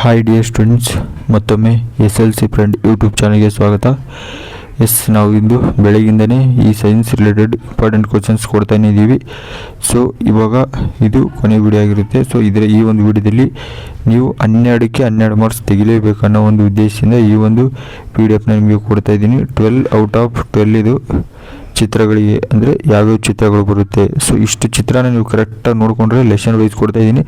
Hi dear students, ಮತ್ತೊಮ್ಮೆ SLC friend YouTube ಚಾನಲ್ಗೆ ಸ್ವಾಗತ. ನಾವು ಇಂದು ಬೆಳಗಿಂದನೇ ಈ ಸೈನ್ಸ್ ರಿಲೇಟೆಡ್ ಇಂಪಾರ್ಟೆಂಟ್ ಕ್ವಶನ್ಸ್ ಕೊಡ್ತಾನೆ ಇದ್ದೀವಿ. ಸೊ ಇವಾಗ ಇದು ಕೊನೆ ವಿಡಿಯೋ ಆಗಿರುತ್ತೆ. ಸೊ ಈ ಒಂದು ವಿಡಿಯೋದಲ್ಲಿ ನೀವು 12ಕ್ಕೆ 12 ಮಾರ್ಕ್ಸ್ ತೆಗಿಲೇಬೇಕನ್ನೋ ಒಂದು ಉದ್ದೇಶದಿಂದ ಈ ಒಂದು PDF ನಿಮಗೆ ಕೊಡ್ತಾ ಇದ್ದೀನಿ. 12 ಔಟ್ ಆಫ್ 12 ಇದು ಚಿತ್ರಗಳಿಗೆ, ಅಂದರೆ ಯಾವ್ಯಾವ ಚಿತ್ರಗಳು ಬರುತ್ತೆ. ಸೊ ಇಷ್ಟು ಚಿತ್ರನ ನೀವು ಕರೆಕ್ಟಾಗಿ ನೋಡಿಕೊಂಡ್ರೆ ಲೆಸನ್ ವೈಸ್ ಕೊಡ್ತಾ ಇದ್ದೀನಿ.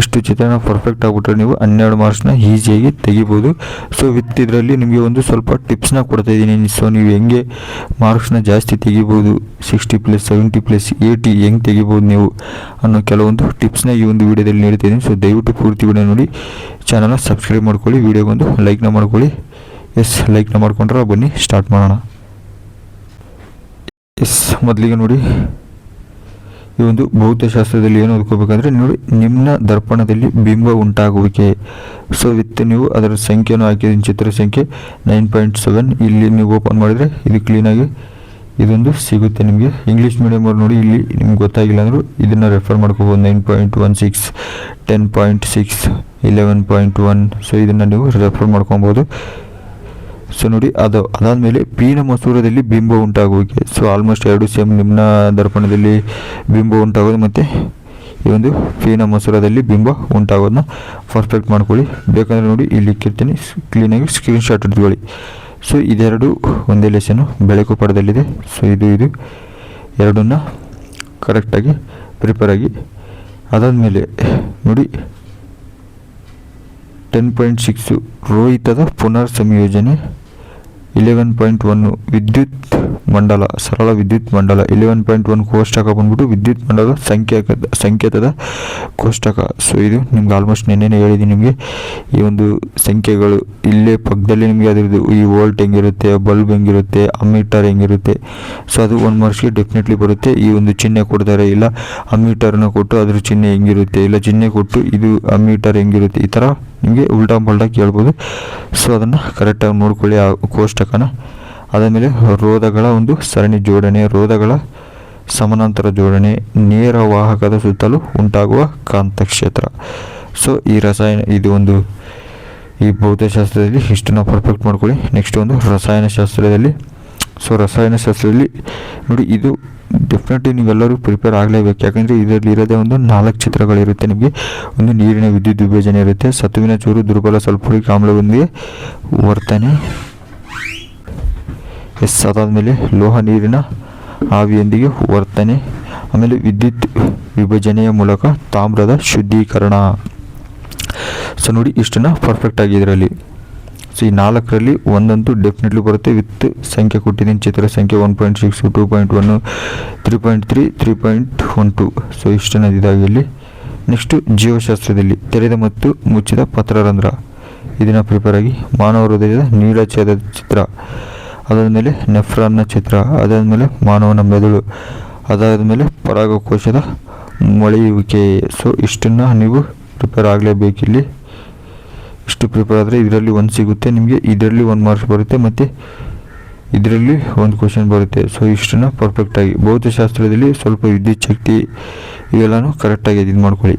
ಇಷ್ಟು ಚಿತ್ರನ ಪರ್ಫೆಕ್ಟ್ ಆಗಿಬಿಟ್ರೆ ನೀವು 12 ಮಾರ್ಕ್ಸ್ನ ಈಸಿಯಾಗಿ ತೆಗಿಬೋದು. ಸೊ ವಿತ್ ಇದರಲ್ಲಿ ನಿಮಗೆ ಒಂದು ಸ್ವಲ್ಪ ಟಿಪ್ಸ್ನ ಕೊಡ್ತಾ ಇದ್ದೀನಿ. ಸೊ ನೀವು ಹೆಂಗೆ ಮಾರ್ಕ್ಸ್ನ ಜಾಸ್ತಿ ತೆಗಿಬೋದು, 60+, 70+, 80 ಹೆಂಗೆ ತೆಗಿಬೋದು ನೀವು ಅನ್ನೋ ಕೆಲವೊಂದು ಟಿಪ್ಸ್ನ ಈ ಒಂದು ವಿಡಿಯೋದಲ್ಲಿ ನೀಡ್ತಾ ಇದ್ದೀನಿ. ಸೊ ದಯವಿಟ್ಟು ಪೂರ್ತಿ ವಿಡಿಯೋ ನೋಡಿ, ಚಾನಲ್ನ ಸಬ್ಸ್ಕ್ರೈಬ್ ಮಾಡ್ಕೊಳ್ಳಿ, ವಿಡಿಯೋಗೊಂದು ಲೈಕ್ನ ಮಾಡ್ಕೊಳ್ಳಿ. ಲೈಕ್ನ ಮಾಡ್ಕೊಂಡ್ರೆ ಬನ್ನಿ ಸ್ಟಾರ್ಟ್ ಮಾಡೋಣ. ಮೊದಲಿಗೆ ನೋಡಿ, ಈ ಒಂದು ಭೌತಶಾಸ್ತ್ರದಲ್ಲಿ ಏನು ಓದ್ಕೋಬೇಕಂದ್ರೆ ನೋಡಿ, ನಿಮ್ನ ದರ್ಪಣದಲ್ಲಿ ಬಿಂಬ ಉಂಟಾಗುವಿಕೆ. ಸೊ ವಿತ್ ನೀವು ಅದರ ಸಂಖ್ಯೆಯನ್ನು ಹಾಕಿದ ಚಿತ್ರ ಸಂಖ್ಯೆ 9.7 ಇಲ್ಲಿ ನೀವು ಓಪನ್ ಮಾಡಿದರೆ ಇದು ಕ್ಲೀನಾಗಿ ಇದೊಂದು ಸಿಗುತ್ತೆ ನಿಮಗೆ. ಇಂಗ್ಲೀಷ್ ಮೀಡಿಯಮ್ ಅವ್ರು ನೋಡಿ, ಇಲ್ಲಿ ನಿಮ್ಗೆ ಗೊತ್ತಾಗಿಲ್ಲ ಅಂದರೂ ಇದನ್ನು ರೆಫರ್ ಮಾಡ್ಕೋಬೋದು. 9.16, 10.6, 11.1. ಸೊ ಇದನ್ನು ನೀವು ರೆಫರ್ ಮಾಡ್ಕೊಬೋದು. ಸೊ ನೋಡಿ, ಅದಾದಮೇಲೆ ಪೀನ ಮಸೂರದಲ್ಲಿ ಬಿಂಬ ಉಂಟಾಗುವಿಕೆ. ಸೊ ಆಲ್ಮೋಸ್ಟ್ ಎರಡು ಸೇಮ್, ನಿಮ್ನ ದರ್ಪಣದಲ್ಲಿ ಬಿಂಬ ಉಂಟಾಗೋದು ಮತ್ತು ಈ ಒಂದು ಪೀನ ಮಸೂರದಲ್ಲಿ ಬಿಂಬ ಉಂಟಾಗೋದನ್ನ ಪರ್ಫೆಕ್ಟ್ ಮಾಡ್ಕೊಳ್ಳಿ. ಬೇಕಂದರೆ ನೋಡಿ ಇಲ್ಲಿ ಇಕ್ಕಿರ್ತೀನಿ, ಕ್ಲೀನಾಗಿ ಸ್ಕ್ರೀನ್ಶಾಟ್ ಹಿಡಿದುಕೊಳ್ಳಿ. ಸೊ ಇದೆರಡು ಒಂದೇ ಲೆಸನ್ನು ಬೆಳಕು ಪಡದಲ್ಲಿದೆ. ಸೊ ಇದು ಎರಡನ್ನ ಕರೆಕ್ಟಾಗಿ ಪ್ರಿಪೇರ್ ಆಗಿ. ಅದಾದಮೇಲೆ ನೋಡಿ 10.6 ರೋಹಿತದ ಪುನರ್ ಸಂಯೋಜನೆ. 11.1 ವಿದ್ಯುತ್ ಮಂಡಲ, ಸರಳ ವಿದ್ಯುತ್ ಮಂಡಲ. 11.1 ಕೋಷ್ಟಕ ಬಂದ್ಬಿಟ್ಟು ವಿದ್ಯುತ್ ಮಂಡಲ ಸಂಕೇತದ ಕೋಷ್ಟಕ. ಸೊ ಇದು ನಿಮ್ಗೆ ಆಲ್ಮೋಸ್ಟ್ ನೆನ್ನೆನೇ ಹೇಳಿದ್ದೀನಿ ನಿಮಗೆ. ಈ ಒಂದು ಸಂಖ್ಯೆಗಳು ಇಲ್ಲೇ ಪಕ್ಕದಲ್ಲಿ ನಿಮಗೆ ಅದರದ್ದು ಈ ವೋಲ್ಟ್ ಹೆಂಗಿರುತ್ತೆ, ಬಲ್ಬ್ ಹೆಂಗಿರುತ್ತೆ, ಅಮ್ಮೀಟರ್ ಹೆಂಗಿರುತ್ತೆ. ಸೊ ಅದು 1 ಮಾರ್ಕ್ಸ್ಗೆ ಡೆಫಿನೆಟ್ಲಿ ಬರುತ್ತೆ. ಈ ಒಂದು ಚಿಹ್ನೆ ಕೊಡ್ತಾರೆ, ಇಲ್ಲ ಅಮ್ಮೀಟರ್ನ ಕೊಟ್ಟು ಅದ್ರ ಚಿಹ್ನೆ ಹೆಂಗಿರುತ್ತೆ, ಇಲ್ಲ ಚಿಹ್ನೆ ಕೊಟ್ಟು ಇದು ಅಮ್ಮೀಟರ್ ಹೆಂಗಿರುತ್ತೆ, ಈ ಥರ ನಿಮಗೆ ಉಲ್ಟಾ ಪಲ್ಟಾ ಕೇಳ್ಬೋದು. ಸೊ ಅದನ್ನು ಕರೆಕ್ಟಾಗಿ ನೋಡ್ಕೊಳ್ಳಿ ಆ ಕೋಷ್ಟಕನ. ಅದಾದಮೇಲೆ ರೋಧಗಳ ಒಂದು ಸರಣಿ ಜೋಡಣೆ, ರೋಧಗಳ ಸಮಾನಾಂತರ ಜೋಡಣೆ, ನೇರ ವಾಹಕದ ಸುತ್ತಲೂ ಉಂಟಾಗುವ ಕಾಂತಕ್ಷೇತ್ರ. ಸೊ ಈ ಈ ಭೌತಶಾಸ್ತ್ರದಲ್ಲಿ ಇಷ್ಟನ್ನು ಪರ್ಫೆಕ್ಟ್ ಮಾಡ್ಕೊಳ್ಳಿ. ನೆಕ್ಸ್ಟ್ ಒಂದು ರಸಾಯನಶಾಸ್ತ್ರದಲ್ಲಿ. ಸೊ ರಸಾಯನಶಾಸ್ತ್ರದಲ್ಲಿ ನೋಡಿ, ಇದು ಡೆಫಿನೆಟ್ಲಿ ನೀವೆಲ್ಲರೂ ಪ್ರಿಪೇರ್ ಆಗಲೇಬೇಕು. ಯಾಕಂದರೆ ಇದರಲ್ಲಿ ಇರೋದೇ ಒಂದು 4 ಚಿತ್ರಗಳಿರುತ್ತೆ ನಿಮಗೆ. ಒಂದು ನೀರಿನ ವಿದ್ಯುತ್ ವಿಭಜನೆ ಇರುತ್ತೆ, ಸತುವಿನ ಚೂರು ದುರ್ಬಲ ಸಲ್ಫ್ಯೂರಿಕ್ ಆಮ್ಲದೊಂದಿಗೆ ವರ್ತನೆ. ಅದಾದಮೇಲೆ ಲೋಹ ನೀರಿನ ಆವಿಯೊಂದಿಗೆ ವರ್ತನೆ. ಆಮೇಲೆ ವಿದ್ಯುತ್ ವಿಭಜನೆಯ ಮೂಲಕ ತಾಮ್ರದ ಶುದ್ಧೀಕರಣ. ಸೊ ನೋಡಿ, ಇಷ್ಟನ್ನು ಪರ್ಫೆಕ್ಟ್ ಆಗಿ ಇದರಲ್ಲಿ. ಸೊ ಈ 4ರಲ್ಲಿ ಒಂದಂತೂ ಡೆಫಿನೆಟ್ಲಿ ಬರುತ್ತೆ. ವಿತ್ ಸಂಖ್ಯೆ ಕೊಟ್ಟಿದ್ದೀನಿ, ಚಿತ್ರ ಸಂಖ್ಯೆ 1.6, 2.1, 3.3, 3.12. ಸೊ ಇಷ್ಟನ್ನು ಇದಾಗಿರಲಿ. ನೆಕ್ಸ್ಟು ಜೀವಶಾಸ್ತ್ರದಲ್ಲಿ ತೆರೆದ ಮತ್ತು ಮುಚ್ಚಿದ ಪತ್ರರಂಧ್ರ, ಇದನ್ನು ಪ್ರಿಪೇರ್ ಆಗಿ. ಮಾನವ ಹೃದಯದ ನೀಳಛೇದದ ಚಿತ್ರ, ಅದಾದಮೇಲೆ ನೆಫ್ರಾನ್ನ ಚಿತ್ರ, ಅದಾದಮೇಲೆ ಮಾನವನ ಮೆದುಳು, ಅದಾದಮೇಲೆ ಪರಾಗಕೋಶದ ಮೊಳೆಯುವಿಕೆ. ಸೊ ಇಷ್ಟನ್ನು ನೀವು ಪ್ರಿಪೇರ್ ಆಗಲೇಬೇಕಿಲ್ಲಿ. ಇಷ್ಟು ಪ್ರಿಪೇರ್ ಆದರೆ ಇದರಲ್ಲಿ 1 ಸಿಗುತ್ತೆ ನಿಮಗೆ, ಇದರಲ್ಲಿ 1 ಮಾರ್ಕ್ಸ್ ಬರುತ್ತೆ ಮತ್ತು ಇದರಲ್ಲಿ 1 ಕ್ವಶನ್ ಬರುತ್ತೆ. ಸೊ ಇಷ್ಟನ್ನು ಪರ್ಫೆಕ್ಟಾಗಿ. ಭೌತಶಾಸ್ತ್ರದಲ್ಲಿ ಸ್ವಲ್ಪ ವಿದ್ಯುತ್ ಶಕ್ತಿ ಇವೆಲ್ಲನೂ ಕರೆಕ್ಟಾಗಿ ಇದು ಮಾಡ್ಕೊಳ್ಳಿ.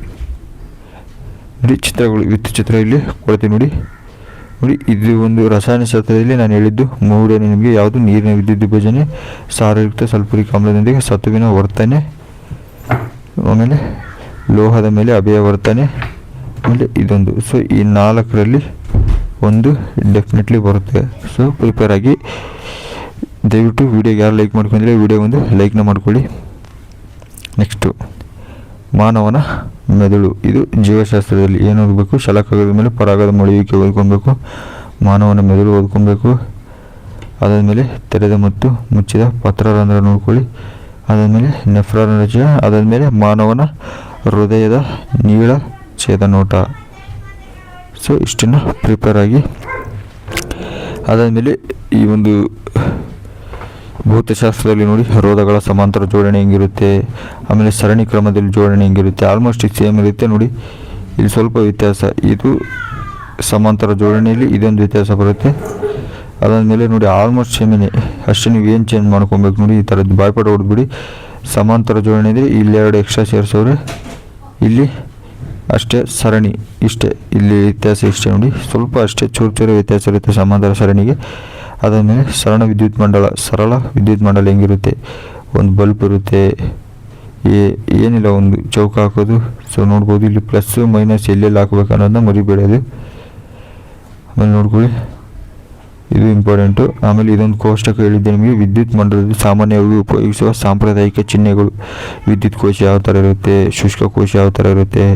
ನೋಡಿ ಚಿತ್ರಗಳು ವಿತ್ ಚಿತ್ರ ಇಲ್ಲಿ ಕೊಡ್ತೀನಿ ನೋಡಿ. ಇದು ಒಂದು ರಸಾಯನಶಾಸ್ತ್ರದಲ್ಲಿ ನಾನು ಹೇಳಿದ್ದು 3 ನಿಮಗೆ ಯಾವುದು, ನೀರಿನ ವಿದ್ಯುತ್ ವಿಭಜನೆ, ಸಾರಯುಕ್ತ ಸಲ್ಫ್ಯೂರಿಕ್ ಆಮ್ಲದೊಂದಿಗೆ ಸತುವಿನ ವರ್ತನೆ, ಆಮೇಲೆ ಲೋಹದ ಮೇಲೆ ಅಭಯ ವರ್ತನೆ, ಆಮೇಲೆ ಇದೊಂದು. ಸೊ ಈ 4ರಲ್ಲಿ ಒಂದು ಡೆಫಿನೆಟ್ಲಿ ಬರುತ್ತೆ. ಸೊ ಪ್ರಿಪೇರ್ ಆಗಿ. ದಯವಿಟ್ಟು ವಿಡಿಯೋಗೆ ಯಾರು ಲೈಕ್ ಮಾಡ್ಕೊಂಡ್ರೆ ವಿಡಿಯೋ ಒಂದು ಲೈಕ್ನ ಮಾಡ್ಕೊಳ್ಳಿ. ನೆಕ್ಸ್ಟು ಮಾನವನ ಮೆದುಳು. ಇದು ಜೀವಶಾಸ್ತ್ರದಲ್ಲಿ ಏನು ಓದಬೇಕು, ಶಲಾಕಾಗದ ಮೇಲೆ ಪರಾಗದ ಮೊಳೆಯುವಿಕೆ ಓದ್ಕೊಬೇಕು, ಮಾನವನ ಮೆದುಳು ಓದ್ಕೊಬೇಕು. ಅದಾದಮೇಲೆ ತೆರೆದ ಮತ್ತು ಮುಚ್ಚಿದ ಪತ್ರರಂಧ್ರ ನೋಡ್ಕೊಳ್ಳಿ. ಅದಾದಮೇಲೆ ನೆಫ್ರಾನ್ ರಚನೆ, ಅದಾದಮೇಲೆ ಮಾನವನ ಹೃದಯದ ನೀಳ ಛೇದ ನೋಟ. ಸೊ ಇಷ್ಟನ್ನು ಪ್ರಿಪೇರ್ ಆಗಿ. ಅದಾದಮೇಲೆ ಈ ಒಂದು ಭೌತಶಾಸ್ತ್ರದಲ್ಲಿ ನೋಡಿ, ರೋಧಗಳ ಸಮಾಂತರ ಜೋಡಣೆ ಹೆಂಗಿರುತ್ತೆ, ಆಮೇಲೆ ಸರಣಿ ಕ್ರಮದಲ್ಲಿ ಜೋಡಣೆ ಹೆಂಗಿರುತ್ತೆ. ಆಲ್ಮೋಸ್ಟ್ ಸೇಮ್ ಇರುತ್ತೆ ನೋಡಿ, ಇಲ್ಲಿ ಸ್ವಲ್ಪ ವ್ಯತ್ಯಾಸ. ಇದು ಸಮಾಂತರ ಜೋಡಣೆಯಲ್ಲಿ ಇದೊಂದು ವ್ಯತ್ಯಾಸ ಬರುತ್ತೆ. ಅದಾದಮೇಲೆ ನೋಡಿ ಆಲ್ಮೋಸ್ಟ್ ಸೇಮೇನೆ, ಅಷ್ಟೇ ನೀವು ಏನು ಚೇಂಜ್ ಮಾಡ್ಕೊಬೇಕು ನೋಡಿ. ಈ ಥರದ್ದು ಬಾಯ್ಪಾಠ ಹೊಡೆದ್ಬಿಡಿ. ಸಮಾಂತರ ಜೋಡಣೆ ಇದ್ದರೆ ಇಲ್ಲಿ 2 ಎಕ್ಸ್ಟ್ರಾ ಸೇರಿಸೋರೆ, ಇಲ್ಲಿ ಅಷ್ಟೇ ಸರಣಿ ಇಷ್ಟೇ, ಇಲ್ಲಿ ವ್ಯತ್ಯಾಸ ಇಷ್ಟೇ ನೋಡಿ, ಸ್ವಲ್ಪ ಅಷ್ಟೇ ಚೂರು ವ್ಯತ್ಯಾಸ ಇರುತ್ತೆ ಸಮಾಂತರ ಸರಣಿಗೆ. ಅದಾದಮೇಲೆ ಸರಳ ವಿದ್ಯುತ್ ಮಂಡಲ ಹೆಂಗಿರುತ್ತೆ, ಒಂದು ಬಲ್ಬ್ ಇರುತ್ತೆ, ಏನಿಲ್ಲ ಒಂದು ಚೌಕ ಹಾಕೋದು. ಸೊ ನೋಡ್ಬೋದು ಇಲ್ಲಿ ಪ್ಲಸ್ ಮೈನಸ್ ಎಲ್ಲೆಲ್ಲಿ ಹಾಕ್ಬೇಕು ಅನ್ನೋದನ್ನ ಮರಿಬೇಡೋದು. ಆಮೇಲೆ ನೋಡ್ಕೊಳ್ಳಿ, ಇದು ಇಂಪಾರ್ಟೆಂಟು. ಆಮೇಲೆ ಇದೊಂದು ಕೋಷ್ಟಕ ಹೇಳಿದ್ದೆ ನಿಮಗೆ, ವಿದ್ಯುತ್ ಮಂಡಲದಲ್ಲಿ ಸಾಮಾನ್ಯವಾಗಿ ಉಪಯೋಗಿಸುವ ಸಾಂಪ್ರದಾಯಿಕ ಚಿಹ್ನೆಗಳು. ವಿದ್ಯುತ್ ಕೋಶ ಯಾವ ಥರ ಇರುತ್ತೆ, ಶುಷ್ಕ ಕೋಶ ಯಾವ ಥರ ಇರುತ್ತೆ,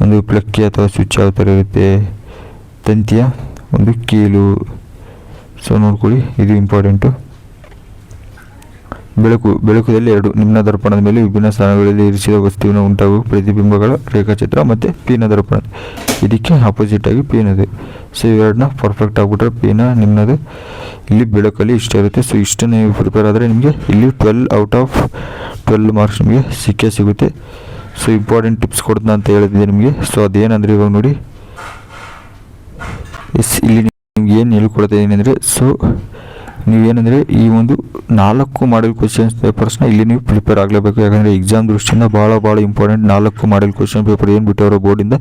ಒಂದು ಪ್ಲಕ್ಕಿ ಅಥವಾ ಸ್ವಿಚ್ ಯಾವ ಥರ ಇರುತ್ತೆ, ತಂತಿಯ ಒಂದು ಕೀಲು. ಸೊ ನೋಡ್ಕೊಳ್ಳಿ, ಇದು ಇಂಪಾರ್ಟೆಂಟು. ಬೆಳಕುದಲ್ಲಿ ಎರಡು ನಿಮ್ನ ದರ್ಪಣದ ಮೇಲೆ ವಿಭಿನ್ನ ಸ್ಥಾನಗಳಲ್ಲಿ ಇರಿಸಿದ ವಸ್ತುವಿನ ಉಂಟಾಗುವ ಪ್ರತಿಬಿಂಬಗಳ ರೇಖಾಚಿತ್ರ ಮತ್ತು ಪೀನ ದರ್ಪಣ, ಇದಕ್ಕೆ ಆಪೋಸಿಟ್ ಆಗಿ ಪೀನದು. ಸೊ ಇವೆರಡನ್ನ ಪರ್ಫೆಕ್ಟ್ ಆಗಿಬಿಟ್ರೆ ಪೀನ ನಿಮ್ನದು. ಇಲ್ಲಿ ಬೆಳಕಲ್ಲಿ ಇಷ್ಟ ಇರುತ್ತೆ. ಸೊ ಇಷ್ಟು ನೀವು ಪ್ರಿಪೇರ್ ಆದರೆ ನಿಮಗೆ ಇಲ್ಲಿ 12 ಔಟ್ ಆಫ್ 12 ಮಾರ್ಕ್ಸ್ ನಿಮಗೆ ಸಿಗುತ್ತೆ. ಸೊ ಇಂಪಾರ್ಟೆಂಟ್ ಟಿಪ್ಸ್ ಕೊಡ್ತೀನಿ ಅಂತ ಹೇಳಿದ್ದೆ ನಿಮಗೆ. ಸೊ ಅದೇನಂದರೆ ಇವಾಗ ನೋಡಿ, ಇಲ್ಲಿ ನಿಮ್ಗೆ ಏನು ಹೇಳ್ಕೊಡ್ತಾ ಇದ್ದೀನಿ ಅಂದರೆ, ಸೊ ನೀವೇನಂದರೆ ಈ ಒಂದು 4 ಮಾಡೆಲ್ ಕ್ವಶನ್ಸ್ ಪೇಪರ್ಸ್ನ ಇಲ್ಲಿ ನೀವು ಪ್ರಿಪೇರ್ ಆಗಲೇಬೇಕು. ಯಾಕಂದರೆ ಎಕ್ಸಾಮ್ ದೃಷ್ಟಿಯಿಂದ ಭಾಳ ಇಂಪಾರ್ಟೆಂಟ್. 4 ಮಾಡೆಲ್ ಕ್ವಶನ್ ಪೇಪರ್ ಏನು ಬಿಟ್ಟವರೋ ಬೋರ್ಡಿಂದ,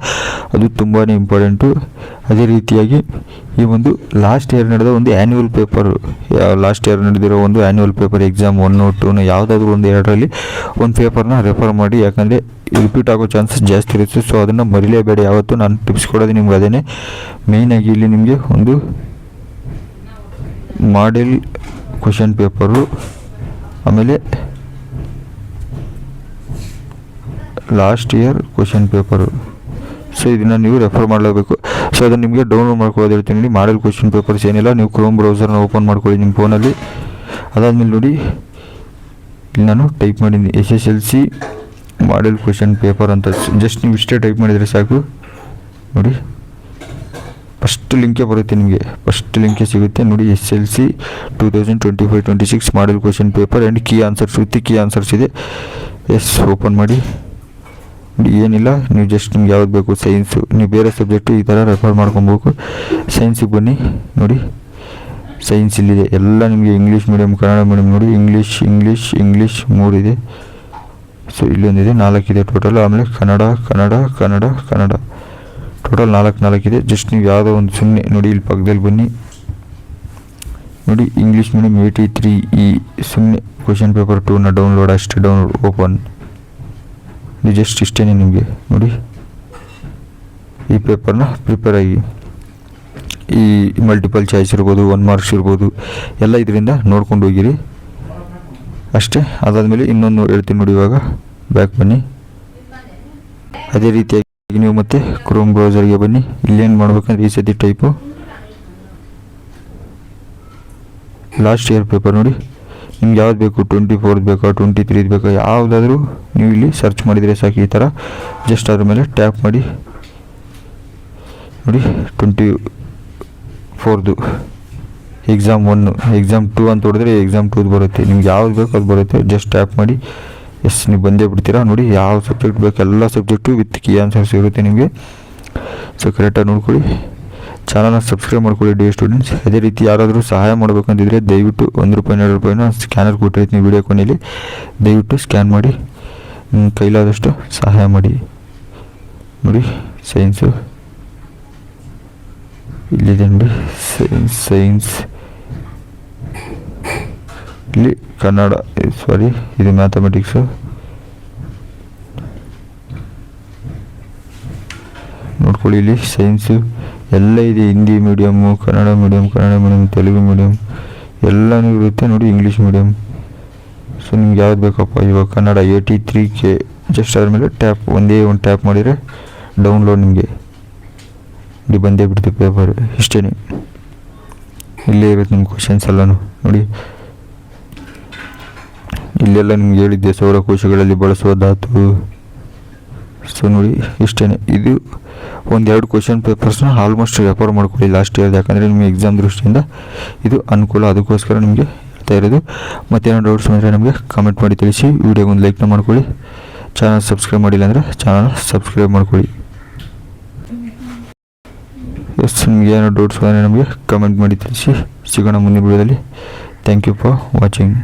ಅದು ತುಂಬಾ ಇಂಪಾರ್ಟೆಂಟು. ಅದೇ ರೀತಿಯಾಗಿ ಈ ಒಂದು ಲಾಸ್ಟ್ ಇಯರ್ ನಡೆದ ಒಂದು ಆ್ಯನ್ಯುವಲ್ ಪೇಪರ್, ಲಾಸ್ಟ್ ಇಯರ್ ನಡೆದಿರೋ ಒಂದು ಆ್ಯನ್ಯುವಲ್ ಪೇಪರ್ ಎಕ್ಸಾಮ್ 1, 2 ಯಾವುದಾದ್ರೂ ಒಂದು ಎರಡರಲ್ಲಿ ಒಂದು ಪೇಪರ್ನ ರೆಫರ್ ಮಾಡಿ. ಯಾಕಂದರೆ ರಿಪೀಟ್ ಆಗೋ ಚಾನ್ಸಸ್ ಜಾಸ್ತಿ ಇರುತ್ತೆ. ಸೊ ಅದನ್ನು ಮರಿಲೇಬೇಡಿ ಯಾವತ್ತು. ನಾನು ಟಿಪ್ಸ್ ಕೊಡೋದು ನಿಮ್ಗೆ ಅದೇ ಮೇಯ್ನಾಗಿ. ಇಲ್ಲಿ ನಿಮಗೆ ಒಂದು ಮಾಡೆಲ್ ಕ್ವಶನ್ ಪೇಪರು, ಆಮೇಲೆ last year question paper. So ಇದನ್ನು ನೀವು ರೆಫರ್ ಮಾಡಲೇಬೇಕು. ಸೊ ಅದನ್ನು ನಿಮಗೆ ಡೌನ್ಲೋಡ್ ಮಾಡ್ಕೊಳ್ಳೋದು ಹೇಳ್ತೀನಿ. ಮಾಡೆಲ್ ಕ್ವಶನ್ ಪೇಪರ್ಸ್ ಏನಿಲ್ಲ, ನೀವು ಕ್ರೋಮ್ ಬ್ರೌಸರ್ನ ಓಪನ್ ಮಾಡ್ಕೊಳ್ಳಿ ನಿಮ್ಮ ಫೋನಲ್ಲಿ. ಅದಾದಮೇಲೆ ನೋಡಿ, ಇಲ್ಲಿ ನಾನು ಟೈಪ್ ಮಾಡಿದ್ದೀನಿ SSLC ಮಾಡೆಲ್ ಕ್ವಶನ್ ಪೇಪರ್ ಅಂತ. ಜಸ್ಟ್ ನೀವು ಇಷ್ಟೇ ಟೈಪ್ ಮಾಡಿದರೆ ಸಾಕು. ನೋಡಿ, ಫಸ್ಟ್ ಲಿಂಕೇ ಬರುತ್ತೆ ನಿಮಗೆ, ಫಸ್ಟ್ ಲಿಂಕೇ ಸಿಗುತ್ತೆ ನೋಡಿ. SSLC 2025-26 model question paper and key answers with key answers ಇದೆ. ಓಪನ್ ಮಾಡಿ. ಏನಿಲ್ಲ, ನೀವು ಜಸ್ಟ್ ನಿಮ್ಗೆ ಯಾವ್ದು ಬೇಕು, ಸೈನ್ಸು, ನೀವು ಬೇರೆ ಸಬ್ಜೆಕ್ಟು ಈ ಥರ ರೆಫರ್ ಮಾಡ್ಕೊಬೇಕು. ಸೈನ್ಸಿಗೆ ಬನ್ನಿ. ನೋಡಿ, ಸೈನ್ಸ್ ಇಲ್ಲಿದೆ ಎಲ್ಲ ನಿಮಗೆ. English medium, Kannada medium. ನೋಡಿ, ಇಂಗ್ಲೀಷ್ 3 ಇದೆ. ಸೊ ಇಲ್ಲೊಂದಿದೆ, 4 ಇದೆ ಟೋಟಲ್. ಆಮೇಲೆ ಕನ್ನಡ ಟೋಟಲ್ 4 ಇದೆ. ಜಸ್ಟ್ ನೀವು ಯಾವುದೋ ಒಂದು ಸುಮ್ಮನೆ ನೋಡಿ, ಇಲ್ಲಿ ಪಕ್ಕದಲ್ಲಿ ಬನ್ನಿ. ನೋಡಿ, ಇಂಗ್ಲೀಷ್ ಮೀಡಿಯಮ್ 83E ಸುಮ್ಮನೆ ಕ್ವಶನ್ ಪೇಪರ್ 2ನ ಡೌನ್ಲೋಡ್, ಅಷ್ಟೇ ಡೌನ್ಲೋಡ್, ಓಪನ್. ಇದು ಜಸ್ಟ್ ಇಷ್ಟೇ ನಿಮಗೆ. ನೋಡಿ, ಈ ಪೇಪರ್ನ ಪ್ರಿಪೇರ್ ಆಗಿ, ಈ ಮಲ್ಟಿಪಲ್ ಚಾಯ್ಸ್ ಇರ್ಬೋದು, 1 ಮಾರ್ಕ್ಸ್ ಇರ್ಬೋದು, ಎಲ್ಲ ಇದರಿಂದ ನೋಡ್ಕೊಂಡು ಹೋಗಿರಿ ಅಷ್ಟೇ. ಅದಾದಮೇಲೆ ಇನ್ನೊಂದು ಹೇಳ್ತೀನಿ ನೋಡಿ. ಇವಾಗ ಬ್ಯಾಕ್ ಬನ್ನಿ. ಅದೇ ರೀತಿಯಾಗಿ ನೀವು ಮತ್ತೆ ಕ್ರೋಮ್ ಬ್ರೌಸರ್ಗೆ ಬನ್ನಿ. ಇಲ್ಲೇನು ಮಾಡ್ಬೇಕಂದ್ರೆ ಈ ಸತಿ ಟೈಪು ಲಾಸ್ಟ್ ಇಯರ್ ಪೇಪರ್. ನೋಡಿ, ನಿಮ್ಗೆ ಯಾವ್ದು ಬೇಕು, 24 ಬೇಕಾ, 23 ಬೇಕಾ, ಯಾವುದಾದ್ರೂ ನೀವು ಇಲ್ಲಿ ಸರ್ಚ್ ಮಾಡಿದರೆ ಸಾಕು. ಈ ಥರ ಜಸ್ಟ್ ಅದ್ರ ಮೇಲೆ ಟ್ಯಾಪ್ ಮಾಡಿ. ನೋಡಿ, 24ದು ಎಕ್ಸಾಮ್ 1, ಎಕ್ಸಾಮ್ 2 ಅಂತ ಹೊಡೆದ್ರೆ ಎಕ್ಸಾಮ್ 2 ಬರುತ್ತೆ. ನಿಮ್ಗೆ ಯಾವ್ದು ಬೇಕು ಅದು ಬರುತ್ತೆ. ಜಸ್ಟ್ ಟ್ಯಾಪ್ ಮಾಡಿ. ನೀವು ಬಂದೇ ಬಿಡ್ತೀರಾ. ನೋಡಿ, ಯಾವ ಸಬ್ಜೆಕ್ಟ್ ಬೇಕು ಎಲ್ಲ ಸಬ್ಜೆಕ್ಟು ವಿತ್ ಕೀ ಆನ್ಸರ್ಸ್ ಇರುತ್ತೆ ನಿಮಗೆ. ಸೊ ಕರೆಕ್ಟಾಗಿ ನೋಡ್ಕೊಳ್ಳಿ. ಚಾನಲ್ನ ಸಬ್ಸ್ಕ್ರೈಬ್ ಮಾಡ್ಕೊಳ್ಳಿ ಡಿ ಸ್ಟೂಡೆಂಟ್ಸ್. ಅದೇ ರೀತಿ ಯಾರಾದರೂ ಸಹಾಯ ಮಾಡಬೇಕಂತಿದ್ರೆ ದಯವಿಟ್ಟು 1 ರೂಪಾಯಿ 2 ರೂಪಾಯಿನ ಸ್ಕ್ಯಾನರ್ ಕೊಟ್ಟಿರ್ತೀನಿ ವಿಡಿಯೋ ಕೊನೆಯಲ್ಲಿ. ದಯವಿಟ್ಟು ಸ್ಕ್ಯಾನ್ ಮಾಡಿ, ಕೈಲಾದಷ್ಟು ಸಹಾಯ ಮಾಡಿ. ನೋಡಿ, ಸೈನ್ಸು ಇಲ್ಲಿದೆ ನೋಡಿ, ಸೈನ್ಸ್ ಇಲ್ಲಿ, ಕನ್ನಡ ಇದು ಮ್ಯಾಥಮೆಟಿಕ್ಸು. ನೋಡ್ಕೊಳ್ಳಿ, ಇಲ್ಲಿ ಸೈನ್ಸು ಎಲ್ಲ ಇದೆ. Hindi medium, Kannada medium, Telugu medium ಎಲ್ಲನೂ ಇರುತ್ತೆ. ನೋಡಿ, ಇಂಗ್ಲೀಷ್ ಮೀಡಿಯಮ್. ಸೊ ನಿಮ್ಗೆ ಯಾವ್ದು ಬೇಕಪ್ಪ, ಇವಾಗ ಕನ್ನಡ 83K. ಜಸ್ಟ್ ಅದ್ರ ಮೇಲೆ ಟ್ಯಾಪ್, ಒಂದೇ ಒಂದು ಟ್ಯಾಪ್ ಮಾಡಿದರೆ ಡೌನ್ಲೋಡ್ ನಿಮಗೆ ಇಲ್ಲಿ ಬಂದೇ ಬಿಡ್ತೀವಿ ಪೇಪರ್. ಇಷ್ಟೇ, ಇಲ್ಲೇ ಇರುತ್ತೆ ನಿಮ್ಮ ಕ್ವಶನ್ಸ್ ಎಲ್ಲನೂ. ನೋಡಿ, ಇಲ್ಲೆಲ್ಲ ನಿಮ್ಗೆ ಹೇಳಿದ್ದೆ ಸೌರಕೋಶಗಳಲ್ಲಿ ಬಳಸುವ ಧಾತು. ಸೊ ನೋಡಿ, ಇಷ್ಟೇ. ಇದು 1-2 ಕ್ವಶನ್ ಪೇಪರ್ಸ್ನ ಆಲ್ಮೋಸ್ಟ್ ರೆಫರ್ ಮಾಡ್ಕೊಳ್ಳಿ ಲಾಸ್ಟ್ ಇಯರ್. ಯಾಕಂದರೆ ನಿಮಗೆ ಎಕ್ಸಾಮ್ ದೃಷ್ಟಿಯಿಂದ ಇದು ಅನುಕೂಲ. ಅದಕ್ಕೋಸ್ಕರ ನಿಮಗೆ ಹೇಳ್ತಾ ಇರೋದು. ಮತ್ತೇನೋ ಡೌಟ್ಸ್ ಬಂದರೆ ನಮಗೆ ಕಮೆಂಟ್ ಮಾಡಿ ತಿಳಿಸಿ. ವಿಡಿಯೋಗೆ ಒಂದು ಲೈಕ್ನ ಮಾಡ್ಕೊಳ್ಳಿ. ಚಾನಲ್ ಸಬ್ಸ್ಕ್ರೈಬ್ ಮಾಡಿಲ್ಲ ಅಂದರೆ ಚಾನಲ್ ಸಬ್ಸ್ಕ್ರೈಬ್ ಮಾಡ್ಕೊಳ್ಳಿ. ನಿಮಗೆ ಏನೋ ಡೌಟ್ಸ್ ಬಂದರೆ ನಮಗೆ ಕಮೆಂಟ್ ಮಾಡಿ ತಿಳಿಸಿ. ಸಿಗೋಣ ಮುಂದಿನ ವಿಡಿಯೋದಲ್ಲಿ. Thank you for watching.